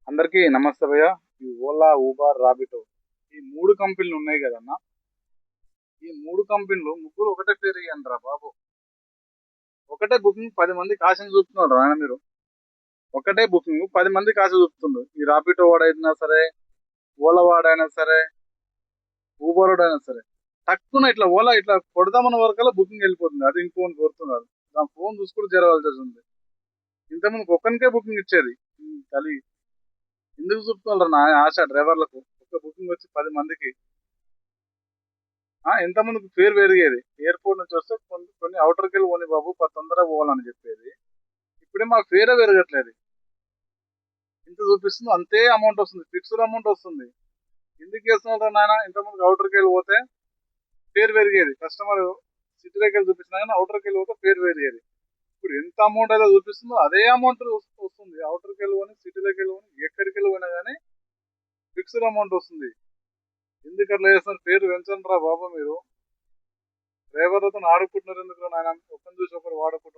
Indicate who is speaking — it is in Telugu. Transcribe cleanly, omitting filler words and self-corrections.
Speaker 1: అందరికీ నమస్తే భయ్య. ఈ ఓలా, ఊబర్, రాబిటో ఈ మూడు కంపెనీలు ఉన్నాయి కదన్న. ఈ మూడు కంపెనీలు ముగ్గురు ఒకటే పేరు ఇయ్యండిరా బాబు. ఒకటే బుకింగ్ 10 మందికి ఆశని చూపుతున్నారు ఆయన మీరు. ఒకటే బుకింగ్ 10 మందికి ఆశ చూపుతుండ్రు. ఈ రాబిటో వాడైనా సరే, ఓలా వాడైనా సరే, ఊబర్ వాడైనా సరే. తక్కువ ఇట్లా ఓలా ఇట్లా కొడదామన్న వరకల్లా బుకింగ్ వెళ్ళిపోతుంది. అది ఇంకోని కొడుతున్నారు. దాని ఫోన్ చూసుకుంటూ జరగాల్సి వస్తుంది. ఇంతకుముందు ఒక్కనికే బుకింగ్ ఇచ్చేది. తల్లి ఎందుకు చూపుతున్నారు నా ఆశ డ్రైవర్లకు. ఒక బుకింగ్ వచ్చి 10 మందికి. ఎంత మందికి పేరు పెరిగేది. ఎయిర్పోర్ట్ నుంచి వస్తే కొన్ని అవుటర్కి వెళ్ళి పోనీ బాబు తొందరగా పోవాలని చెప్పేది. ఇప్పుడే మాకు పేరే పెరగట్లేదు. ఇంత చూపిస్తుంది అంతే అమౌంట్ వస్తుంది, ఫిక్స్డ్ అమౌంట్ వస్తుంది. ఎందుకు చేస్తున్నారు నాయన? ఇంతమందికి అవుటర్కి వెళ్ళి పోతే పేరు పెరిగేది. కస్టమర్ సిటీలోకి వెళ్ళి చూపించినా కానీ అవుటర్కి వెళ్ళి పోతే పేరు పెరిగేది. ఇప్పుడు ఎంత అమౌంట్ అయితే చూపిస్తుందో అదే అమౌంట్ వస్తుంది. అవుటర్కి వెళ్ళి పోని, సిటీలోకి వెళ్ళి పోని, ఎక్కడికి వెళ్ళి పోయినా కానీ ఫిక్స్డ్ అమౌంట్ వస్తుంది. ఎందుకు అట్లా చేస్తున్నారు? పేరు పెంచండి రా బాబు మీరు. డ్రైవర్లతో ఆడుకుంటున్నారు ఎందుకు నాయన? ఒకరిని చూసి ఒకరు వాడుకుంటున్నారు.